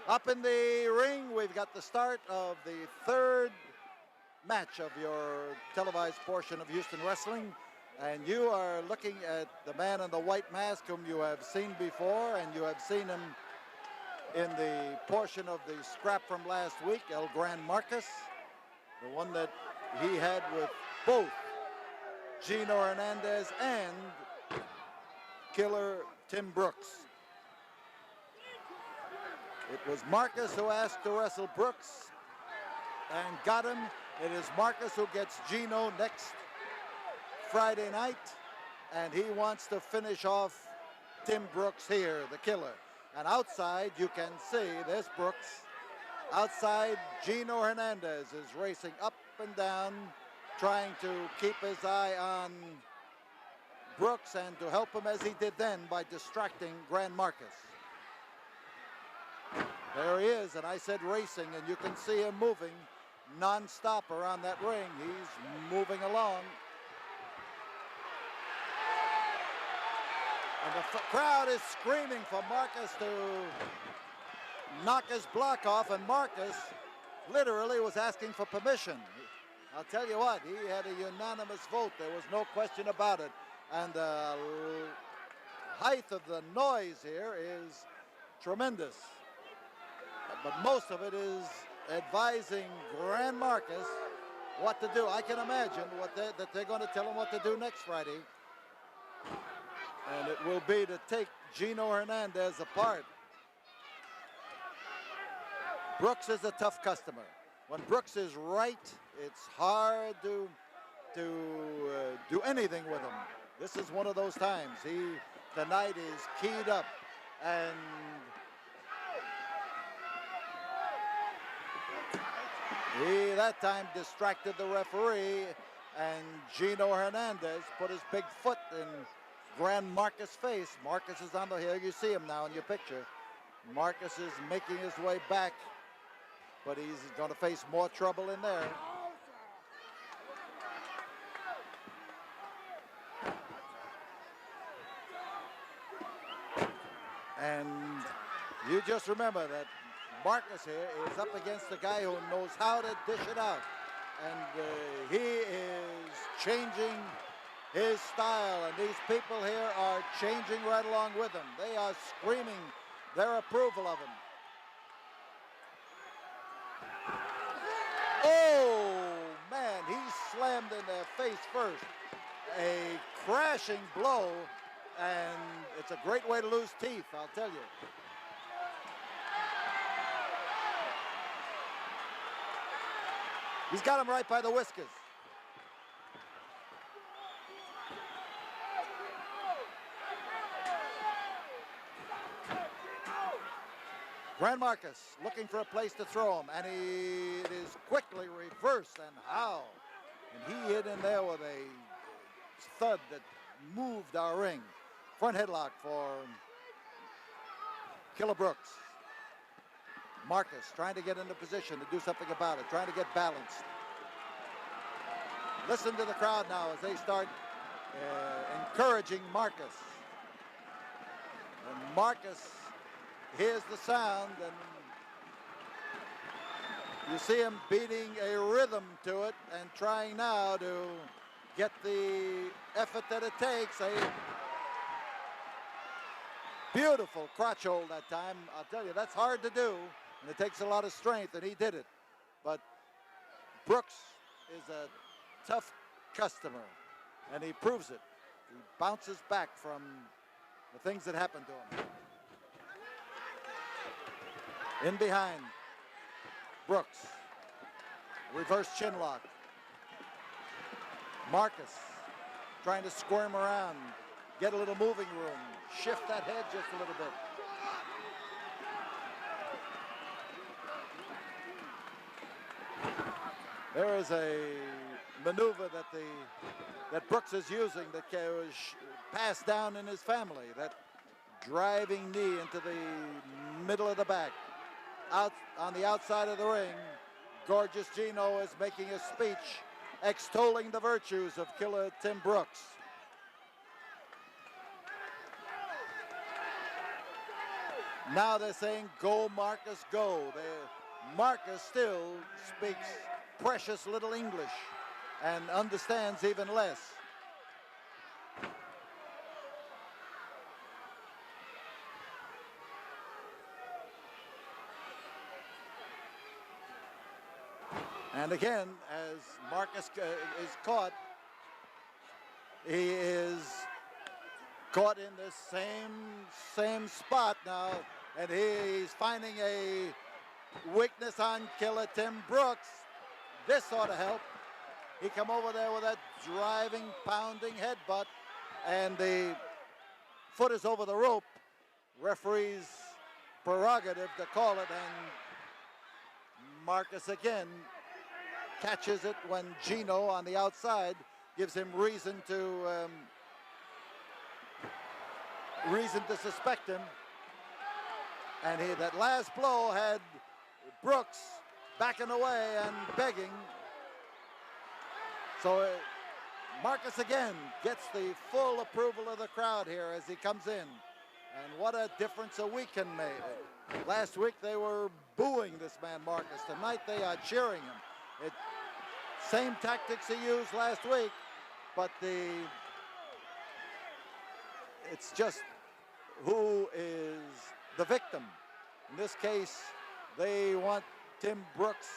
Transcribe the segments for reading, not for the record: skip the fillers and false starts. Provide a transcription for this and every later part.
Up in the ring, we've got the start of the third match of your televised portion of Houston Wrestling. And you are looking at the man in the white mask whom you have seen before, and you have seen him in the portion of the scrap from last week, Gran Markus, the one that he had with both Gino Hernandez and killer Tim Brooks. It was Markus who asked to wrestle Brooks and got him. It is Markus who gets Gino next Friday night, and he wants to finish off Tim Brooks here, the killer. And outside, you can see this Brooks. Outside, Gino Hernandez is racing up and down, trying to keep his eye on Brooks and to help him as he did then by distracting Gran Markus. There he is, and I said racing, and you can see him moving non-stop around that ring. He's moving along. And the crowd is screaming for Markus to knock his block off, and Markus literally was asking for permission. I'll tell you what, he had a unanimous vote. There was no question about it. And the height of the noise here is tremendous. But most of it is advising Gran Markus what to do. I can imagine that they're going to tell him what to do next Friday. And it will be to take Gino Hernandez apart. Brooks is a tough customer. When Brooks is right, it's hard to do anything with him. This is one of those times. He tonight is keyed up, and he that time distracted the referee, and Gino Hernandez put his big foot in Gran Markus' face. Markus is on the hill. You see him now in your picture. Markus is making his way back, but he's going to face more trouble in there. And you just remember that Markus here is up against a guy who knows how to dish it out. And he is changing his style, and these people here are changing right along with him. They are screaming their approval of him. Oh, man, he slammed in their face first. A crashing blow, and it's a great way to lose teeth, I'll tell you. He's got him right by the whiskers. Gran Markus looking for a place to throw him, and it is quickly reversed, and how? And he hit in there with a thud that moved our ring. Front headlock for Killer Brooks. Markus trying to get into position to do something about it, trying to get balanced. Listen to the crowd now as they start encouraging Markus. And Markus hears the sound, and you see him beating a rhythm to it and trying now to get the effort that it takes. A beautiful crotch hold that time. I'll tell you, that's hard to do, and it takes a lot of strength, and he did it. But Brooks is a tough customer, and he proves it. He bounces back from the things that happened to him. In behind, Brooks. Reverse chin lock. Markus trying to squirm around, get a little moving room, shift that head just a little bit. There is a maneuver that Brooks is using that was passed down in his family, that driving knee into the middle of the back. Out on the outside of the ring, Gorgeous Gino is making a speech extolling the virtues of Killer Tim Brooks. Now they're saying, go, Markus, go. Markus still speaks precious little English and understands even less. And again, as Markus is caught, he is caught in the same spot now, and he's finding a weakness on killer Tim Brooks. This ought to help. He come over there with that driving, pounding headbutt, and the foot is over the rope. Referee's prerogative to call it, and Markus again catches it when Gino on the outside gives him reason to suspect him. And that last blow had Brooks backing away and begging. So Markus again gets the full approval of the crowd here as he comes in. And what a difference a week can make. Last week they were booing this man Markus. Tonight they are cheering him. Same tactics he used last week, but it's just who is the victim. In this case, they want Tim Brooks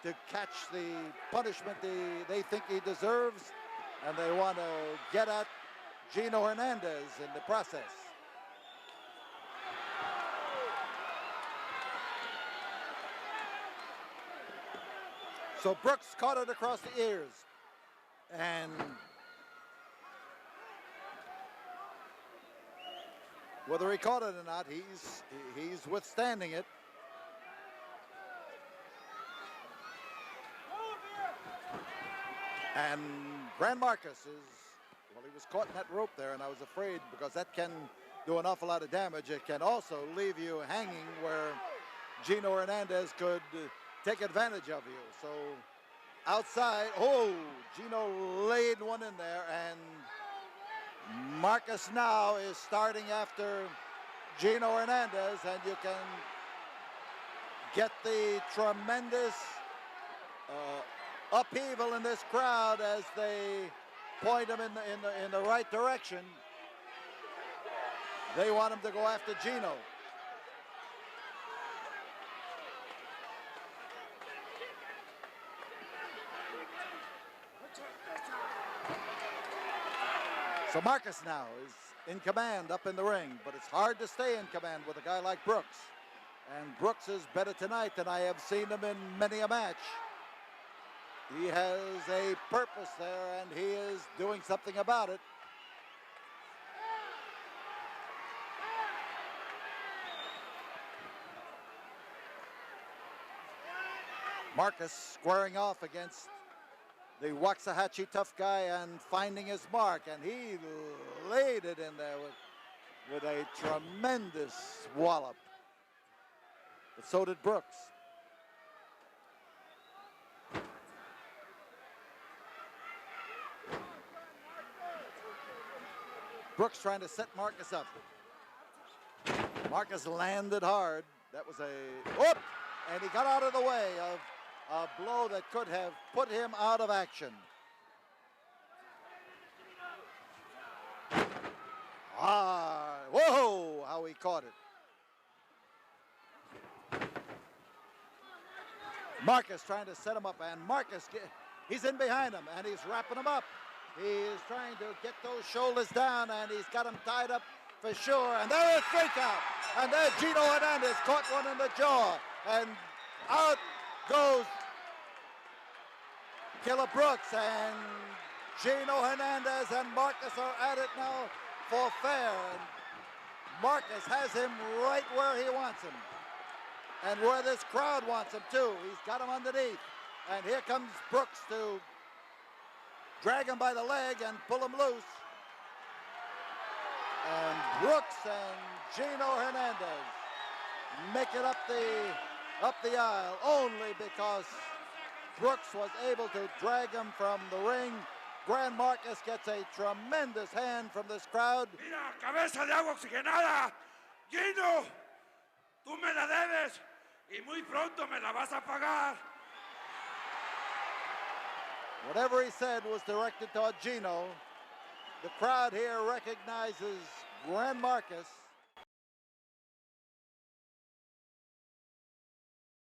to catch the punishment they think he deserves, and they want to get at Gino Hernandez in the process. So Brooks caught it across the ears, and whether he caught it or not, he's withstanding it. And Gran Markus he was caught in that rope there, and I was afraid because that can do an awful lot of damage. It can also leave you hanging where Gino Hernandez could take advantage of you. So outside, Gino laid one in there, and Markus now is starting after Gino Hernandez, and you can get the tremendous upheaval in this crowd as they point him in the right direction. They want him to go after Gino. So Markus now is in command up in the ring, but it's hard to stay in command with a guy like Brooks. And Brooks is better tonight than I have seen him in many a match. He has a purpose there, and he is doing something about it. Markus squaring off against the Waxahachie tough guy and finding his mark, and he laid it in there with a tremendous wallop. But so did Brooks. Brooks trying to set Markus up. Markus landed hard. That was whoop! And he got out of the way of a blow that could have put him out of action. Whoa, how he caught it. Markus trying to set him up, and Markus, he's in behind him, and he's wrapping him up. He is trying to get those shoulders down, and he's got him tied up for sure. And there is freak out. And there Gino Hernandez caught one in the jaw. And out goes Killer Brooks. And Gino Hernandez and Markus are at it now for fair. And Markus has him right where he wants him. And where this crowd wants him too. He's got him underneath. And here comes Brooks to drag him by the leg and pull him loose. And Brooks and Gino Hernandez make it up the aisle only because Brooks was able to drag him from the ring. Gran Markus gets a tremendous hand from this crowd. Mira, cabeza de agua oxigenada. Gino, Tú me la debes y muy pronto me la vas a pagar. Whatever he said was directed toward Gino. The crowd here recognizes Gran Markus